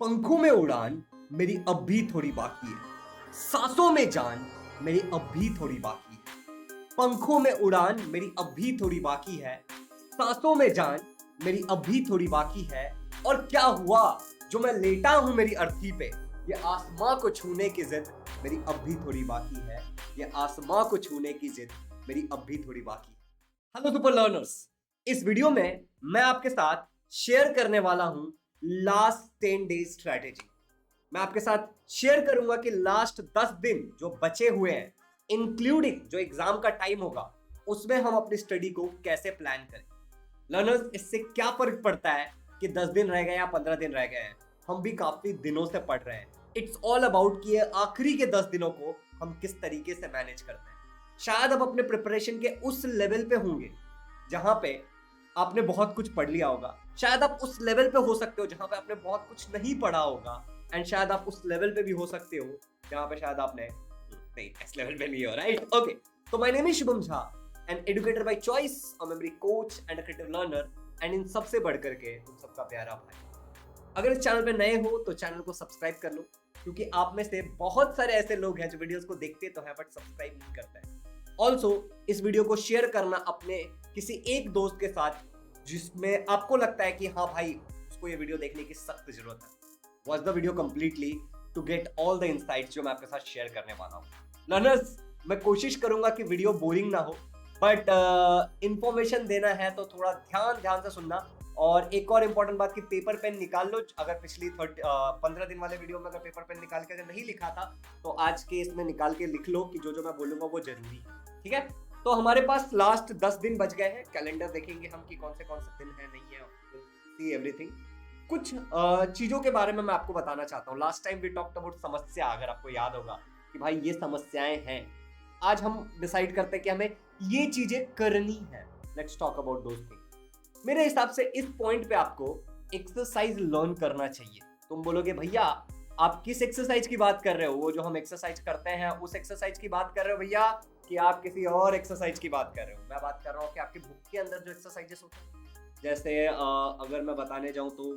पंखों में उड़ान मेरी अब भी थोड़ी बाकी है, सांसों में जान मेरी अब भी थोड़ी बाकी है। पंखों में उड़ान मेरी अब भी थोड़ी बाकी है, सांसों में जान मेरी अब भी थोड़ी बाकी है। और क्या हुआ जो मैं लेटा हूं मेरी अर्थी पे, ये आसमां को छूने की जिद मेरी अब भी थोड़ी बाकी है। ये आसमां को छूने की जिद मेरी अब भी थोड़ी बाकी है। हेलो सुपर लर्नर्स, इस वीडियो में मैं आपके साथ शेयर करने वाला हूं लास्ट 10 डेज स्ट्रैटेजी। मैं आपके साथ शेयर करूंगा कि लास्ट 10 दिन जो बचे हुए हैं, इंक्लूडिंग जो एग्जाम का टाइम होगा, उसमें हम अपनी स्टडी को कैसे प्लान करें। लर्नर्स, इससे क्या फर्क पड़ता है कि 10 दिन रह गए या 15 दिन रह गए हैं, हम भी काफी दिनों से पढ़ रहे हैं। इट्स ऑल अबाउट कि ये आखिरी के 10 दिनों को हम किस तरीके से मैनेज करते हैं। शायद आप अपने प्रिपरेशन के उस लेवल पे होंगे जहां पे आपने बहुत कुछ पढ़ लिया होगा, शायद आप उस लेवल पे हो सकते हो जहां पे आपने बहुत कुछ नहीं पढ़ा होगा, एंड शायद आप उस लेवल पे भी हो सकते हो जहां पे शायद आपने नहीं, इस लेवल पे नहीं हो, राइट? ओके, तो my name is Shubham Jha, an educator by choice, a memory coach and a creative learner, and in सबसे बढ़कर के तुम सबका प्यारा भाई। अगर इस चैनल पे नए हो तो चैनल को सब्सक्राइब कर लो, क्योंकि आप में से बहुत सारे ऐसे लोग हैं जो वीडियोस को देखते तो हैं बट सब्सक्राइब नहीं करते हैं। ऑल्सो इस वीडियो को शेयर करना अपने किसी एक दोस्त के साथ जिसमें आपको लगता है कि हाँ भाई, उसको ये वीडियो देखने की सख्त जरूरत है। Watch the video completely to get all the insights जो मैं आपके साथ शेयर करने वाला हूँ। लर्नर्स, मैं कोशिश करूंगा कि वीडियो बोरिंग ना हो, बट इंफॉर्मेशन देना है तो थोड़ा ध्यान ध्यान से सुनना। और एक और इम्पोर्टेंट बात कि पेपर पेन निकाल लो। अगर पिछली 15 दिन वाले वीडियो में अगर पेपर पेन निकाल के अगर नहीं लिखा था तो आज के इसमें निकाल के लिख लो कि जो जो मैं बोलूंगा वो जरूरी है, ठीक है? तो हमारे पास लास्ट 10 दिन बच गए हैं। कैलेंडर देखेंगे हम कि कौन से दिन है, नहीं है, सी एवरीथिंग। कुछ चीजों के बारे में मैं आपको बताना चाहता हूँ। Last time we talked about समस्या, अगर आपको याद होगा कि भाई ये समस्याएं हैं। आज हम डिसाइड करते हैं कि हमें ये चीजें करनी है। Let's talk about those things. मेरे हिसाब से इस पॉइंट पे आपको एक्सरसाइज लर्न करना चाहिए। तुम बोलोगे भैया आप किस एक्सरसाइज की बात कर रहे हो? वो जो हम एक्सरसाइज करते हैं उस एक्सरसाइज की बात कर रहे हो भैया, कि आप किसी और एक्सरसाइज की बात कर रहे हो? मैं बात कर रहा हूँ कि आपके बुक के अंदर जो एक्सरसाइजेस होते हैं, जैसे अगर मैं बताने जाऊं तो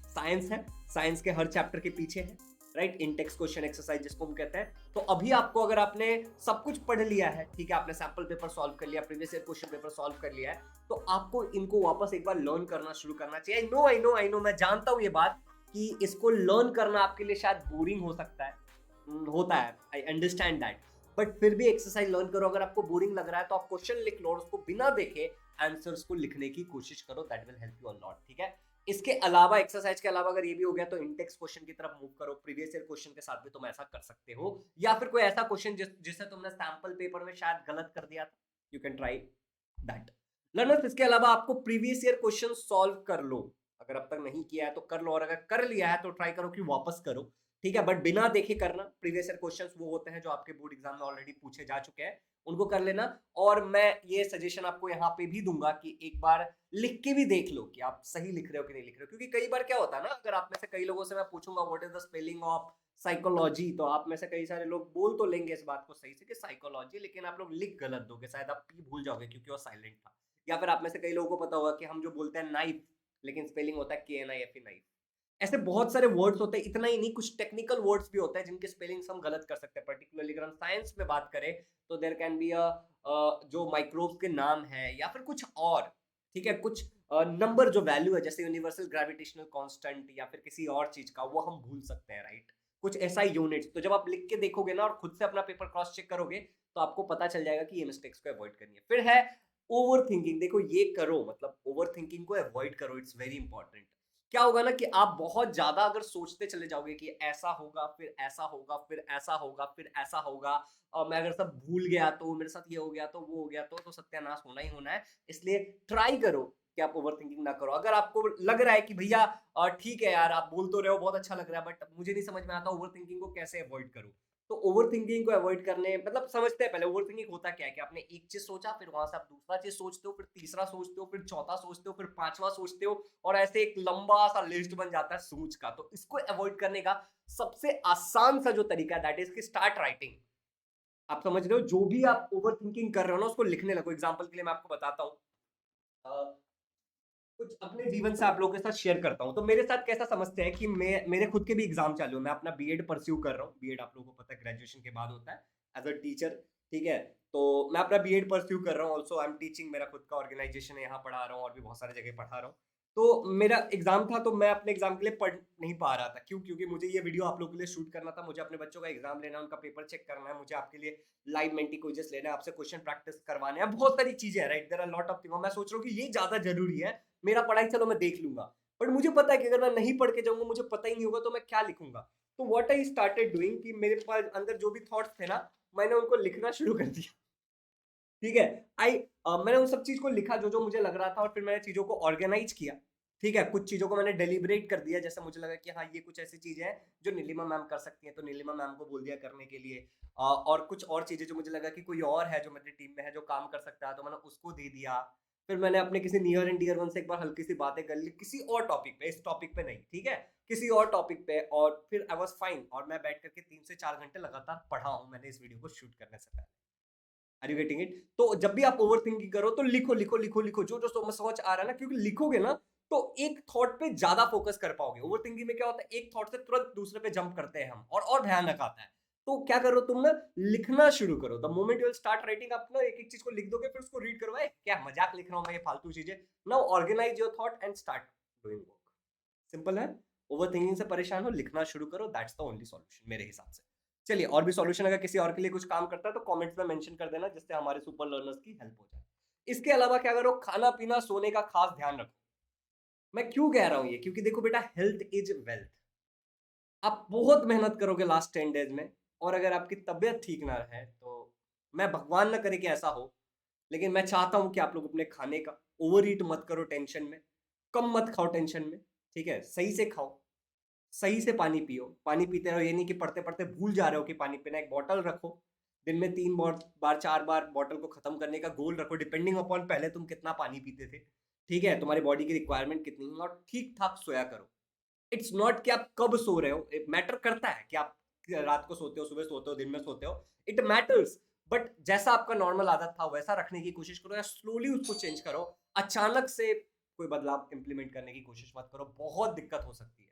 साइंस है, साइंस के हर चैप्टर के पीछे है, राइट, इंटेक्स क्वेश्चन एक्सरसाइज जिसको हम कहते हैं। तो अभी आपको, अगर आपने सब कुछ पढ़ लिया है, ठीक है, आपने सैंपल पेपर सॉल्व कर लिया, previous year question paper solve कर लिया है, तो आपको इनको वापस एक बार लर्न करना शुरू करना चाहिए। आई नो, मैं जानता हूँ ये बात कि इसको लर्न करना आपके लिए शायद बोरिंग हो सकता है, होता है, आई अंडरस्टैंड दैट, बट फिर भी एक्सरसाइज लर्न करो। अगर आपको बोरिंग लग रहा है तो आप क्वेश्चन लिख लो और उसको बिना देखे आंसर्स को लिखने की कोशिश करो। That will help you a lot, ठीक है? इसके अलावा, एक्सरसाइज के अलावा अगर ये भी हो गया तो इंडेक्स क्वेश्चन की तरफ मूव करो। प्रीवियस ईयर क्वेश्चन के साथ भी तुम ऐसा कर सकते हो, या फिर कोई ऐसा क्वेश्चन जिसे तुमने सैंपल पेपर में शायद गलत कर दिया था, you can try that. Learners, इसके अलावा आपको प्रीवियस ईयर क्वेश्चन सॉल्व कर लो। अगर अब तक नहीं किया है तो कर लो, और अगर कर लिया है तो ट्राई करो कि वापस करो, ठीक है? बट बिना देखे करना। प्रीवियस ईयर क्वेश्चंस वो होते हैं जो आपके बोर्ड एग्जाम में ऑलरेडी पूछे जा चुके हैं, उनको कर लेना। और मैं ये सजेशन आपको यहाँ पे भी दूंगा कि एक बार लिख के भी देख लो कि आप सही लिख रहे हो कि नहीं लिख रहे हो, क्योंकि कई बार क्या होता है ना, अगर आप में से कई लोगों से मैं पूछूंगा what is the spelling of psychology, तो आप में से कई सारे लोग बोल तो लेंगे इस बात को सही से कि साइकोलॉजी, लेकिन आप लोग लिख गलत दोगे, शायद आप पी भूल जाओगे क्योंकि वो साइलेंट था। या फिर आप में से कई लोगों को पता होगा कि हम जो बोलते हैं नाइफ, लेकिन स्पेलिंग होता है KNIF, नाइफ। ऐसे बहुत सारे वर्ड्स होते हैं। इतना ही नहीं, कुछ टेक्निकल वर्ड्स भी होते हैं जिनके स्पेलिंग्स हम गलत कर सकते हैं। पर्टिकुलरली अगर हम साइंस में बात करें तो देयर कैन बी अ जो माइक्रोब्स के नाम है, या फिर कुछ और, ठीक है, कुछ नंबर जो वैल्यू है, जैसे यूनिवर्सल ग्रेविटेशनल कांस्टेंट या फिर किसी और चीज का, वो हम भूल सकते हैं, राइट? कुछ ऐसा यूनिट्स। तो जब आप लिख के देखोगे ना और खुद से अपना पेपर क्रॉस चेक करोगे तो आपको पता चल जाएगा कि ये मिस्टेक्स को अवॉइड करनी है। फिर है ओवर थिंकिंग। देखो, ये करो, मतलब ओवर थिंकिंग को अवॉइड करो, इट्स वेरी इंपॉर्टेंट। क्या होगा ना कि आप बहुत ज्यादा अगर सोचते चले जाओगे कि ऐसा होगा, फिर ऐसा होगा, फिर ऐसा होगा, फिर ऐसा होगा, और मैं अगर सब भूल गया तो मेरे साथ ये हो गया तो वो हो गया तो सत्यानाश होना ही होना है। इसलिए ट्राई करो कि आप ओवर थिंकिंग ना करो। अगर आपको लग रहा है कि भैया ठीक है यार, आप बोल तो रहे हो, बहुत अच्छा लग रहा है, बट मुझे नहीं समझ में आता ओवर थिंकिंग को कैसे अवॉइड करूं, तो ओवर थिंकिंग को अवॉइड करने, मतलब समझते हैं पहले ओवर थिंकिंग होता क्या है, कि आपने एक चीज सोचा, फिर वहां से आप दूसरा चीज सोचते हो, फिर तीसरा सोचते हो, फिर चौथा सोचते हो, फिर पांचवा सोचते हो, और ऐसे एक लंबा सा लिस्ट बन जाता है सोच का। तो इसको अवॉइड करने का सबसे आसान सा जो तरीका है, दैट इज कि स्टार्ट राइटिंग। आप समझ रहे हो, जो भी आप ओवर थिंकिंग कर रहे हो ना, उसको लिखने लगो। एग्जाम्पल के लिए मैं आपको बताता हूँ, कुछ अपने जीवन से आप लोगों के साथ शेयर करता हूँ। तो मेरे साथ कैसा समझते हैं कि मेरे खुद के भी एग्ज़ाम चालू है। मैं अपना बीएड परस्यू कर रहा हूँ। बीएड आप लोगों को पता है ग्रेजुएशन के बाद होता है एज़ अ टीचर, ठीक है? तो मैं अपना बीएड परस्यू कर रहा हूँ। ऑल्सो आई एम टीचिंग, मेरा खुद का ऑर्गेनाइज़ेशन है, यहाँ पढ़ा रहा हूँ और भी बहुत सारी जगह पढ़ा रहा हूँ। तो मेरा एग्ज़ाम था, तो मैं अपने एग्ज़ाम के लिए पढ़ नहीं पा रहा था। क्यों? क्योंकि मुझे ये वीडियो आप लोगों के लिए शूट करना था। मुझे अपने बच्चों का एग्ज़ाम लेना है, उनका पेपर चेक करना है, मुझे आपके लिए लाइव मेंटी क्विज़ेस लेना है, आपसे क्वेश्चन प्रैक्टिस करवाने हैं, बहुत सारी चीज़ें हैं, right? There are lot of thing और मैं सोच रहा हूँ कि ये ज़्यादा ज़रूरी है। मेरा पढ़ाई चलो मैं देख लूँगा, बट मुझे पता है कि अगर मैं नहीं पढ़ के जाऊँगा, मुझे पता ही नहीं होगा, तो मैं क्या लिखूँगा? तो व्हाट आई स्टार्टेड डूइंग कि मेरे पास अंदर जो भी थॉट्स थे ना, मैंने उनको लिखना शुरू कर दिया। ठीक है? मैंने उन सब चीज़ को लिखा जो-जो मुझे लग रहा था और फिर मैंने चीज़ों को ऑर्गेनाइज़ किया, ठीक है? कुछ चीज़ों को मैंने डेलिब्रेट कर दिया, जैसे मुझे लगा कि हाँ, ये कुछ ऐसी चीज़ें हैं जो नीलिमा मैम कर सकती हैं, तो नीलिमा मैम को बोल दिया करने के लिए। और कुछ और चीज़ें जो मुझे लगा कि कोई और है जो मेरी टीम में है, जो काम कर सकता है, तो मैंने उसको दे दिया। फिर मैंने अपने किसी नियर एंड डियर वन से एक बार हल्की-सी बातें कर ली, किसी और टॉपिक पे, इस टॉपिक पे नहीं, ठीक है? किसी और टॉपिक पे और फिर आई वाज़ फाइन और मैं बैठ कर के 3 से 4 घंटे लगातार पढ़ा हूँ मैंने इस वीडियो को शूट करने से पहले। Are you getting it? तो जब भी आप ओवरथिंकिंग करो तो लिखो, लिखो, लिखो, लिखो, जो-जो समझ आ रहा है ना, क्योंकि लिखोगे ना तो एक थॉट पे ज़्यादा फोकस कर पाओगे। ओवरथिंकिंग में क्या होता है, एक थॉट से तुरंत दूसरे पे जंप करते हैं हम और भयानक आता है। तो क्या करो तुम ना, लिखना शुरू करो। The moment you will start writing, आप ना एक-एक चीज़ को लिख दोगे, फिर उसको रीड करो, "ए, क्या मजाक लिख रहा हूँ मैं, ये फालतू चीज़ें।" Now organise your thought and start doing work. Simple है। ओवरथिंकिंग से परेशान हो, लिखना शुरू करो, दैट्स द ओनली सॉल्यूशन मेरे हिसाब से। चलिए, और भी सॉल्यूशन अगर किसी और के लिए कुछ काम करता है तो कमेंट्स में मेंशन कर देना, जिससे हमारे सुपर लर्नर्स की हेल्प हो जाए। इसके अलावा क्या करो, खाना-पीना, सोने का खास ध्यान रखो। मैं क्यों कह रहा हूँ ये? क्योंकि देखो बेटा, हेल्थ इज़ वेल्थ। आप बहुत मेहनत करोगे लास्ट 10 डेज़ में और अगर आपकी तबीयत ठीक ना रहे तो मैं भगवान ना करे कि ऐसा हो, लेकिन मैं चाहता हूँ कि आप लोग अपने खाने का ओवर ईट मत करो टेंशन में, कम मत खाओ टेंशन में, ठीक है? सही से खाओ। सही से पानी पियो, पानी पीते रहो, ये नहीं कि पढ़ते-पढ़ते भूल जा रहे हो कि पानी पीना है। एक बॉटल रखो, दिन में 3 बार 4 बार बॉटल को खत्म करने का गोल रखो, डिपेंडिंग अपॉन पहले तुम कितना पानी पीते थे, ठीक है? तुम्हारी बॉडी की रिक्वायरमेंट कितनी है और ठीक-ठाक सोया करो। इट्स नॉट कि आप कब सो रहे हो, इट मैटर करता है कि आप रात को सोते हो, सुबह सोते हो, दिन में सोते हो, इट मैटर्स, बट जैसा आपका नॉर्मल आदत था वैसा रखने की कोशिश करो या स्लोली उसको चेंज करो। अचानक से कोई बदलाव इम्प्लीमेंट करने की कोशिश मत करो, बहुत दिक्कत हो सकती है।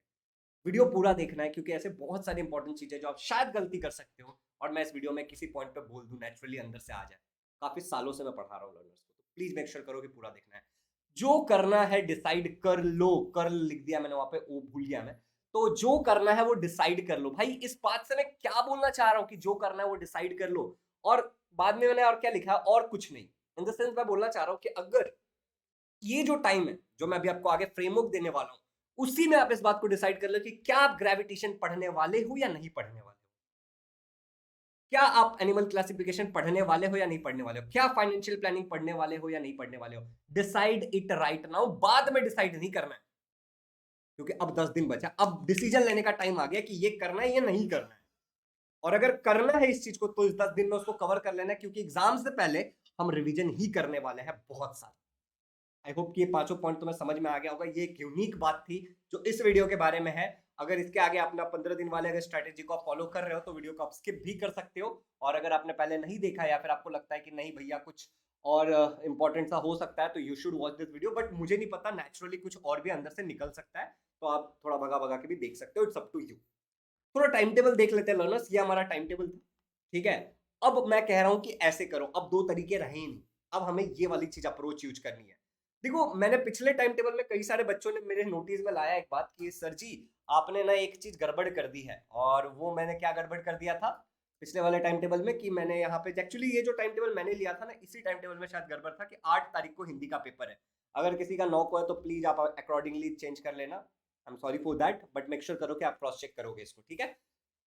वीडियो पूरा देखना है क्योंकि ऐसे बहुत सारी इंपॉर्टेंट चीजें जो आप शायद गलती कर सकते हो और मैं इस वीडियो में किसी पॉइंट पे बोल दूं, नेचुरली अंदर से आ जाए। काफी सालों से मैं पढ़ा रहा हूँ लर्नर्स को, तो प्लीज मेक श्योर करो कि पूरा देखना है। जो करना है डिसाइड कर लो, कर लिख दिया मैंने वहां पे, ओ भूल गया मैं। तो जो करना है वो डिसाइड कर लो भाई। इस बात से मैं क्या बोलना चाह रहा हूँ कि जो करना है वो डिसाइड कर लो। और बाद में मैंने और क्या लिखा, और कुछ नहीं। इन द सेंस मैं बोलना चाह रहा हूँ कि अगर ये जो टाइम है जो मैं अभी आपको आगे फ्रेमवर्क देने वाला हूं, उसी में आप इस बात को डिसाइड कर लो कि क्या आप ग्रेविटेशन पढ़ने वाले हो या नहीं पढ़ने वाले हो। क्या आप एनिमल क्लासिफिकेशन पढ़ने वाले हो या नहीं पढ़ने वाले हो, क्या फाइनेंशियल प्लानिंग पढ़ने वाले हो या नहीं पढ़ने वाले हो। डिसाइड इट राइट नाउ, बाद में डिसाइड नहीं करना है, क्योंकि अब 10 दिन बचा, अब डिसीजन लेने का टाइम आ गया कि ये करना है या नहीं करना है। और अगर करना है इस चीज को तो इस 10 दिन में उसको कवर कर लेना है, क्योंकि एग्जाम से पहले हम रिवीजन ही करने वाले हैं बहुत सारा। आई होप कि ये पांचों पॉइंट तुम्हें समझ में आ गया होगा। ये एक यूनिक बात थी जो इस वीडियो के बारे में है। अगर इसके आगे अपना 15 दिन वाले अगर स्ट्रैटेजी को आप फॉलो कर रहे हो तो वीडियो को आप स्किप भी कर सकते हो। और अगर आपने पहले नहीं देखा या फिर आपको लगता है कि नहीं भैया कुछ और इंपॉर्टेंट सा हो सकता है, तो you should watch this video. But मुझे नहीं पता, नेचुरली कुछ और भी अंदर से निकल सकता है, तो आप थोड़ा भगा भगा के भी देख सकते हो। It's up to you. थोड़ा टाइम टेबल देख लेते हैं लर्नर्स। ये हमारा टाइम टेबल था, ठीक है? अब मैं कह रहा हूं कि ऐसे करो, अब दो तरीके रहे ही नहीं, अब हमें ये वाली चीज अप्रोच यूज करनी है। देखो, मैंने पिछले टाइम टेबल में कई सारे बच्चों ने मेरे नोटिस में लाया एक बात कि सर जी आपने ना एक चीज गड़बड़ कर दी है। और वो मैंने क्या गड़बड़ कर दिया था पिछले वाले टाइम टेबल में, कि मैंने यहाँ पे एक्चुअली ये जो टाइम टेबल मैंने लिया था ना, इसी टाइम टेबल में शायद गड़बड़ था कि 8 तारीख को हिंदी का पेपर है। अगर किसी का 9 को है तो प्लीज आप अकॉर्डिंगली चेंज कर लेना। I am sorry for that, but make sure करो कि आप क्रॉस चेक करोगे इसको, ठीक है?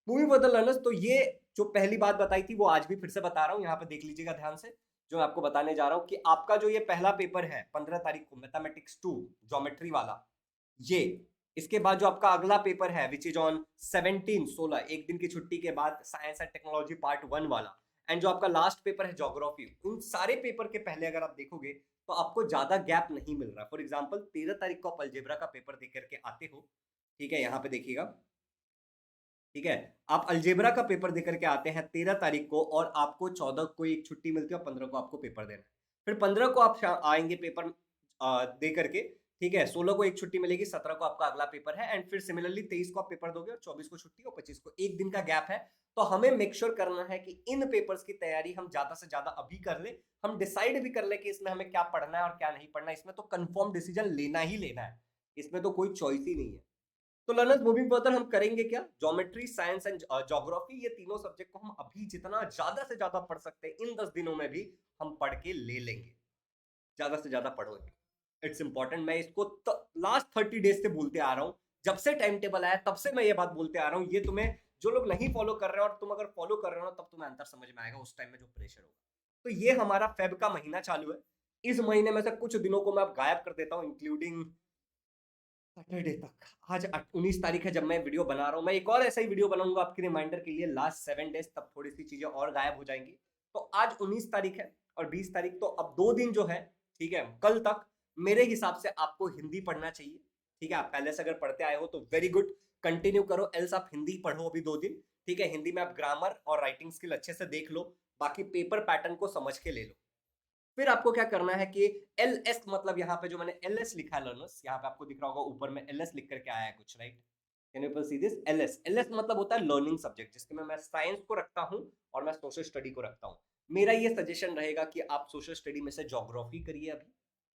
मूविंग फॉर द लर्नर्स, तो ये जो पहली बात बताई थी वो आज भी फिर से बता रहा हूँ, यहाँ पे देख लीजिएगा ध्यान से। जो मैं आपको बताने जा रहा हूँ कि आपका जो ये पहला पेपर है 15 तारीख को, मैथमेटिक्स 2 ज्योमेट्री वाला, ये इसके बाद जो आपका अगला पेपर है विच इज ऑन 17 16, एक दिन की छुट्टी के बाद, साइंस एंड टेक्नोलॉजी पार्ट 1 वाला, एंड जो आपका लास्ट पेपर है ज्योग्राफी, उन सारे पेपर के पहले अगर आप देखोगे तो आपको ज्यादा गैप नहीं मिल रहा। फॉर एग्जाम्पल 13 तारीख को आप अलजेब्रा का पेपर दे करके आते हो, ठीक है? यहाँ पे देखिएगा, ठीक है? आप अलजेब्रा का पेपर देकर के आते हैं 13 तारीख को और आपको 14 को एक छुट्टी मिलती है और 15 को आपको पेपर देना है। फिर 15 को आप आएंगे पेपर दे करके, ठीक है, 16 को एक छुट्टी मिलेगी, 17 को आपका अगला पेपर है एंड फिर सिमिलरली 23 को आप पेपर दोगे और 24 को छुट्टी और 25 को एक दिन का गैप है। तो हमें मेक श्योर करना है कि इन पेपर्स की तैयारी हम ज्यादा से ज्यादा अभी कर ले, हम डिसाइड भी कर ले कि इसमें हमें क्या पढ़ना है और क्या नहीं पढ़ना है। इसमें तो कंफर्म डिसीजन लेना ही लेना है, इसमें तो कोई चॉइस ही नहीं है। तो लर्नर्स मूविंग फर्दर हम करेंगे क्या, ज्योमेट्री, साइंस एंड ज्योग्राफी, ये तीनों सब्जेक्ट को हम अभी जितना ज्यादा से ज्यादा पढ़ सकते हैं इन 10 दिनों में भी हम पढ़ के ले लेंगे। ज्यादा से ज्यादा पढ़ोगे, इट्स इंपॉर्टेंट। मैं इसको लास्ट 30 डेज से बोलते आ रहा हूं, जब से टाइम टेबल आया तब से मैं ये बात बोलते आ रहा हूं। ये तुम्हें, जो लोग नहीं फॉलो कर रहे हो और तुम अगर फॉलो कर रहे हो तब तुम्हें अंतर समझ में आएगा उस टाइम में जो प्रेशर होगा। तो ये हमारा फेब का महीना चालू है। इस महीने में से कुछ दिनों को मैं अब गायब कर देता हूं, इंक्लूडिंग सैटरडे तक। आज 19 तारीख है जब मैं वीडियो बना रहा हूं। मैं एक और ऐसा ही वीडियो बनाऊंगा आपके रिमाइंडर के लिए लास्ट 7 डेज, तब थोड़ी सी चीजें और गायब हो जाएंगी। तो आज 19 तारीख है और 20 तारीख, तो अब 2 दिन जो है, ठीक है, कल तक मेरे हिसाब से आपको हिंदी पढ़ना चाहिए। ठीक है, आप पहले से अगर पढ़ते आए हो तो वेरी गुड, कंटिन्यू करो, एल्स आप हिंदी पढ़ो अभी 2 दिन। ठीक है, हिंदी में आप ग्रामर और राइटिंग स्किल अच्छे से देख लो, बाकी पेपर पैटर्न को समझ के ले लो। फिर आपको क्या करना है कि एल एस, मतलब यहाँ पे जो मैंने एल एस लिखा है लर्नर्स, यहाँ पे आपको दिख रहा होगा ऊपर में एल एस लिख करके आया है कुछ, right? Can you see this L S? L S मतलब होता है लर्निंग सब्जेक्ट, जिसके में मैं साइंस को रखता हूँ और मैं सोशल स्टडी को रखता हूँ। मेरा ये सजेशन रहेगा कि आप सोशल स्टडी में से ज्योग्राफी करिए अभी।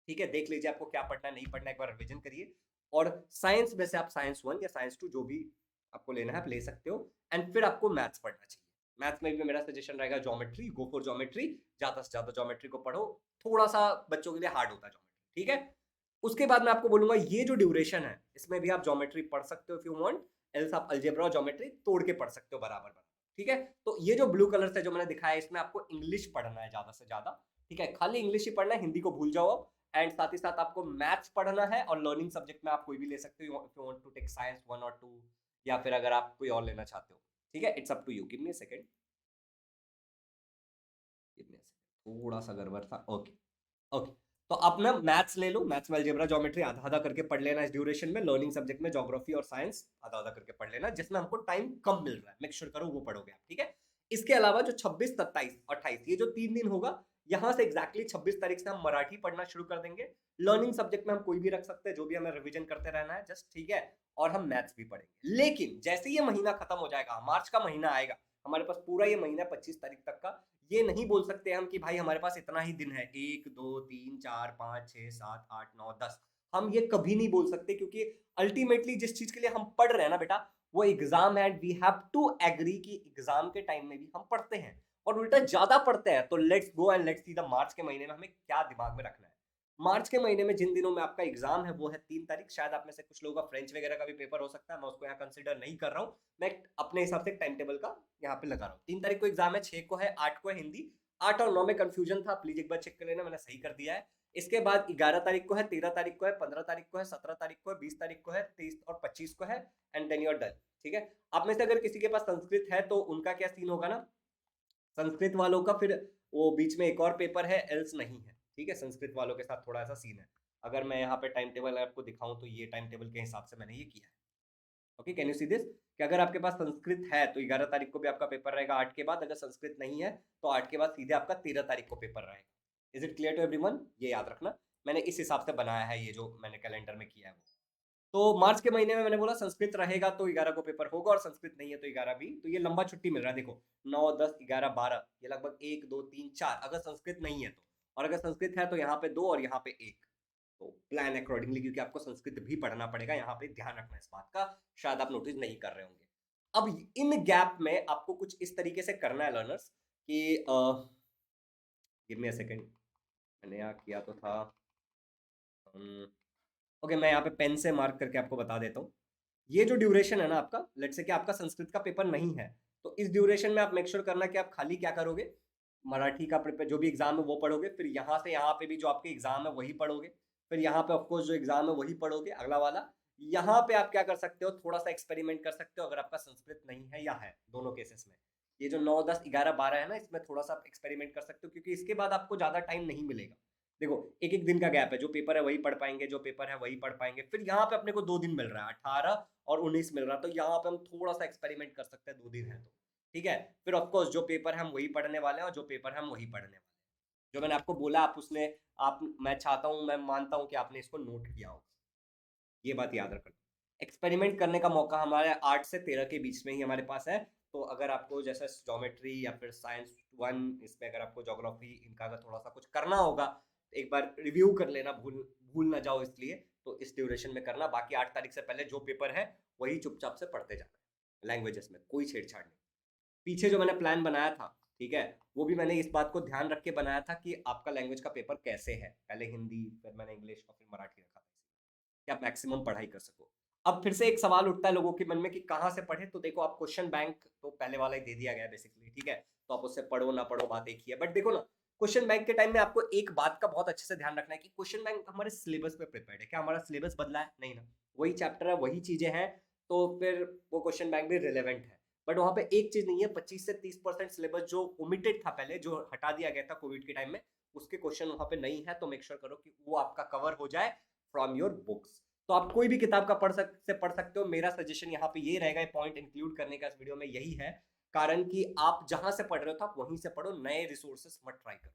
ठीक है, देख लीजिए आपको क्या पढ़ना है नहीं पढ़ना है, एक बार रिविजन करिए। और साइंस में से आप साइंस 1 या साइंस 2 जो भी आपको लेना है आप ले सकते हो। एंड फिर आपको मैथ्स पढ़ना चाहिए। मैथ्स में भी मेरा सजेशन रहेगा ज्योमेट्री, गो फॉर ज्योमेट्री, ज्यादा से ज्यादा ज्योमेट्री को पढ़ो। थोड़ा सा बच्चों के लिए हार्ड होता है ज्योमेट्री, ठीक है। उसके बाद मैं आपको बोलूंगा ये जो ड्यूरेशन है इसमें भी आप ज्योमेट्री पढ़ सकते हो इफ यू वांट, एल्स आप अलजेब्रा और ज्योमेट्री तोड़ के पढ़ सकते हो बराबर बराबर। ठीक है, तो ये जो ब्लू कलर से जो मैंने दिखाया है इसमें आपको इंग्लिश पढ़ना है ज्यादा से ज्यादा। ठीक है, खाली इंग्लिश ही पढ़ना है, हिंदी को भूल जाओ आप। एंड साथ ही साथ आपको मैथ्स पढ़ना है और लर्निंग सब्जेक्ट में आप कोई भी ले सकते हो if you want to take science 1 और 2, या फिर अगर आप कोई और लेना चाहते हो। ठीक है, it's up to you. Give me a second, थोड़ा सा गड़बड़ था। ओके ओके, तो आप ना मैथ्स ले लो, मैथ्स में अलजेब्रा ज्योमेट्री आधा आधा करके पढ़ लेना इस ड्यूरेशन में। लर्निंग सब्जेक्ट में ज्योग्राफी और साइंस आधा आधा करके पढ़ लेना, जिसमें हमको टाइम कम मिल रहा है, मेक श्योर करो वो पढ़ोगे आप। ठीक है, इसके अलावा जो 26, 27, 28 ये जो 3 दिन होगा, यहां से एग्जैक्टली 26 तारीख से हम मराठी पढ़ना शुरू कर देंगे। लर्निंग सब्जेक्ट में हम कोई भी रख सकते हैं, जो भी हमें रिविजन करते रहना है जस्ट, ठीक है। और हम मैथ्स भी पढ़ेंगे। लेकिन जैसे ये महीना खत्म हो जाएगा, मार्च का महीना आएगा, हमारे पास पूरा ये महीना 25 तारीख तक का, ये नहीं बोल सकते हम कि भाई हमारे पास इतना ही दिन है, 1 2 3 4 5 6 7 8 9 10। हम ये कभी नहीं बोल सकते, क्योंकि अल्टीमेटली जिस चीज के लिए हम पढ़ रहे हैं ना बेटा, वो एग्जाम है and we have to agree कि एग्जाम के टाइम में भी हम पढ़ते हैं और उल्टा ज्यादा पढ़ते हैं। तो let's go and let's see the March के महीने में हमें क्या दिमाग में रखना है। मार्च के महीने में जिन दिनों में आपका एग्जाम है वो है 3 तारीख। शायद आप में से कुछ लोगों का फ्रेंच वगैरह का भी पेपर हो सकता है, मैं उसको यहाँ कंसिडर नहीं कर रहा हूँ। मैं अपने हिसाब से टाइम टेबल का यहाँ पे लगा रहा हूँ। 3 तारीख को एग्जाम है, 6 को है, 8 को है हिंदी। 8 और 9 में कंफ्यूजन था, प्लीज एक बार चेक कर लेना, मैंने सही कर दिया है। इसके बाद 11 तारीख को है, 13 तारीख को है, 15 तारीख को है, 17 तारीख को है, 20 तारीख को है, 23 और 25 को है, and then you are done. ठीक है, आप में से अगर किसी के पास संस्कृत है तो उनका क्या सीन होगा ना, संस्कृत वालों का फिर वो बीच में एक और पेपर है, एल्स नहीं है। ठीक है, संस्कृत वालों के साथ थोड़ा सा सीन है। अगर मैं यहाँ पे टाइम टेबल आपको दिखाऊं तो ये टाइम टेबल के हिसाब से मैंने ये किया है। Okay, can you see this, कि अगर आपके पास संस्कृत है तो 11 तारीख को भी आपका पेपर रहेगा 8 के बाद। अगर संस्कृत नहीं है तो 8 के बाद सीधे आपका 13 तारीख को पेपर रहेगा। Is it clear to everyone? ये याद रखना, मैंने इस हिसाब से बनाया है, ये जो मैंने कैलेंडर में किया है वो। तो मार्च के महीने में मैंने बोला संस्कृत रहेगा तो 11 को पेपर होगा, और संस्कृत नहीं है तो 11 भी। तो ये लंबा छुट्टी मिल रहा है, देखो 9 10 11 12, ये लगभग 1 2 3 4 अगर संस्कृत नहीं है तो। और अगर संस्कृत है तो यहाँ पे 2 और यहाँ पे 1। तो प्लान अकॉर्डिंगली, क्योंकि आपको संस्कृत भी पढ़ना पड़ेगा, यहाँ पे ध्यान रखना इस बात का, शायद आप नोटिस नहीं कर रहे होंगे। अब इन गैप में आपको कुछ इस तरीके से करना है लर्नर्स कि गिव मी अ सेकंड, मैंने यहाँ किया तो था। ओके, मैं यहाँ पे पेन से मार्क करके आपको बता देता हूँ। ये जो ड्यूरेशन है ना आपका, लेट्स से कि आपका संस्कृत का पेपर नहीं है, तो इस ड्यूरेशन में आप मेक श्योर करना कि आप खाली क्या करोगे, मराठी का जो भी एग्जाम है वो पढ़ोगे। फिर यहाँ से यहाँ पे भी जो आपके एग्जाम है वही पढ़ोगे। फिर यहाँ पे ऑफकोर्स जो एग्जाम है वही पढ़ोगे, अगला वाला। यहाँ पे आप क्या कर सकते हो, थोड़ा सा एक्सपेरिमेंट कर सकते हो अगर आपका संस्कृत नहीं है या है, दोनों केसेस में। ये जो 9 10 11 12 है ना, इसमें थोड़ा सा आप एक्सपेरिमेंट कर सकते हो, क्योंकि इसके बाद आपको ज्यादा टाइम नहीं मिलेगा। देखो एक एक दिन का गैप है, जो पेपर है वही पढ़ पाएंगे, जो पेपर है वही पढ़ पाएंगे। फिर यहाँ पे अपने को 2 दिन मिल रहा है, 18 और 19 मिल रहा है, तो यहाँ पे हम थोड़ा सा एक्सपेरिमेंट कर सकते हैं, 2 दिन है तो। ठीक है, फिर ऑफकोर्स जो पेपर है हम वही पढ़ने वाले हैं और जो पेपर है हम वही पढ़ने वाले हैं। जो मैंने आपको बोला आप उसने आप मैं चाहता हूँ, मैं मानता हूँ कि आपने इसको नोट किया हो। ये बात याद रखना। एक्सपेरिमेंट करने का मौका हमारे 8 से 13 के बीच में ही हमारे पास है। तो अगर आपको जैसे ज्योमेट्री या फिर साइंस 1 इसमें अगर आपको ज्योग्राफी इनका अगर थोड़ा सा कुछ करना होगा, एक बार रिव्यू कर लेना, भूल भूल ना जाओ इसलिए, तो इस ड्यूरेशन में करना। बाकी 8 तारीख से पहले जो पेपर है वही चुपचाप से पढ़ते जाना। लैंग्वेजेस में कोई छेड़छाड़ नहीं। पीछे जो मैंने प्लान बनाया था, ठीक है, वो भी मैंने इस बात को ध्यान रख के बनाया था कि आपका लैंग्वेज का पेपर कैसे है। पहले हिंदी, फिर मैंने इंग्लिश और फिर मराठी रखा था कि आप मैक्सिमम पढ़ाई कर सको। अब फिर से एक सवाल उठता है लोगों के मन में कि कहाँ से पढ़े, तो देखो आप क्वेश्चन बैंक तो पहले वाला ही दे दिया गया है बेसिकली, ठीक है, तो आप उससे पढ़ो ना पढ़ो बात एक ही है। बट देखो ना, क्वेश्चन बैंक के टाइम में आपको एक बात का बहुत अच्छे से ध्यान रखना है कि क्वेश्चन बैंक हमारे सिलेबस पे प्रिपेयर्ड है क्या? हमारा सिलेबस बदला है? नहीं ना, वही चैप्टर है, वही चीजें हैं, तो फिर वो क्वेश्चन बैंक भी रिलेवेंट है। बट वहां पे एक चीज नहीं है, 25 से 30% सिलेबस जो ओमिटेड था पहले, जो हटा दिया गया था कोविड के टाइम में, उसके क्वेश्चन वहां पे नहीं है, तो मेक श्योर करो कि वो आपका कवर हो जाए फ्रॉम योर बुक्स। तो आप कोई भी किताब का पढ़ सकते हो। मेरा सजेशन यहाँ पे ये रहेगा, पॉइंट इंक्लूड करने का इस वीडियो में यही है, कारण कि आप जहां से पढ़ रहे हो तो आप वहीं से पढ़ो, नए रिसोर्सेस मत ट्राई करो,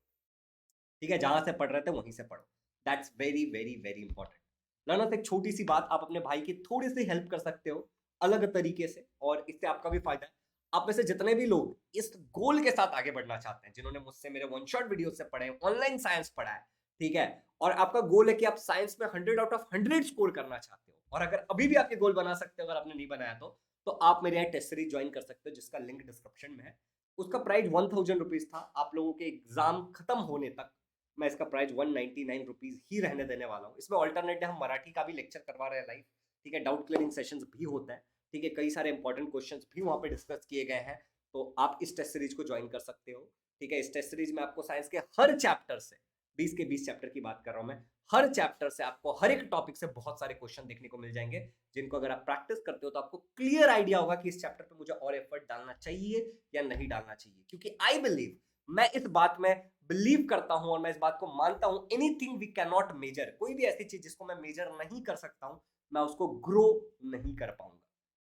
ठीक है? जहां से पढ़ रहे थे वहीं से पढ़ो। That's very very very important. Learners, एक छोटी सी बात, आप अपने भाई की थोड़ी सी हेल्प कर सकते हो अलग तरीके से, और इससे आपका भी फायदा है। आप में से जितने भी लोग इस गोल के साथ आगे बढ़ना चाहते हैं, जिन्होंने मुझसे मेरे वन शॉट वीडियो से पढ़े, ऑनलाइन साइंस पढ़ा है, ठीक है, और आपका गोल है कि आप साइंस में 100 आउट ऑफ 100 स्कोर करना चाहते हो, और अगर अभी भी आपके गोल बना सकते हो, अगर आपने नहीं बनाया तो आप मेरे यहाँ टेस्ट सीरीज ज्वाइन कर सकते हो, जिसका लिंक डिस्क्रिप्शन में है। उसका प्राइस 1000 रुपीज था। आप लोगों के एग्जाम खत्म होने तक मैं इसका प्राइस 199 रुपीज ही रहने देने वाला हूँ। इसमें ऑल्टरनेट हम मराठी का भी लेक्चर करवा रहे हैं लाइव, ठीक है, डाउट क्लियरिंग सेशंस भी होता है, ठीक है, कई सारे इंपॉर्टेंट क्वेश्चंस भी वहां पे डिस्कस किए गए हैं। तो आप इस टेस्ट सीरीज को ज्वाइन कर सकते हो, ठीक है। इस टेस्ट सीरीज में आपको साइंस के हर चैप्टर से, 20 के 20 चैप्टर की बात कर रहा हूं मैं, हर चैप्टर से आपको हर एक टॉपिक से बहुत सारे क्वेश्चन देखने को मिल जाएंगे, जिनको अगर आप प्रैक्टिस करते हो तो आपको क्लियर आइडिया होगा कि इस चैप्टर पे मुझे और एफर्ट डालना चाहिए या नहीं डालना चाहिए। क्योंकि आई बिलीव, मैं इस बात में बिलीव करता हूं और मैं इस बात को मानता हूं, anything we can not measure, कोई भी ऐसी चीज जिसको मैं मेजर नहीं कर सकता हूं, मैं उसको ग्रो नहीं कर पाऊंगा।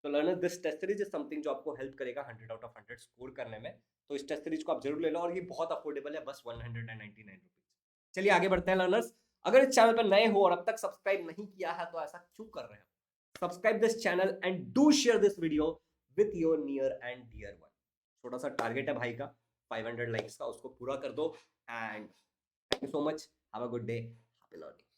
तो learner, this test series is something जो आपको हेल्प करेगा 100 आउट ऑफ 100 स्कोर करने में। तो इस टेस्ट सीरीज को आप जरूर ले लो, और ये बहुत अफोर्डेबल है, बस 199 रुपीज। चलिए आगे बढ़ते हैं लर्नर्स। अगर इस चैनल पर नए हो और अब तक सब्सक्राइब नहीं किया है तो ऐसा क्यों कर रहे हो? Subscribe this channel and do share this video with your near and dear one. छोटा सा टारगेट है भाई का, 500 लाइक्स का, उसको पूरा कर दो। And thank you so much, have a good day, happy learning.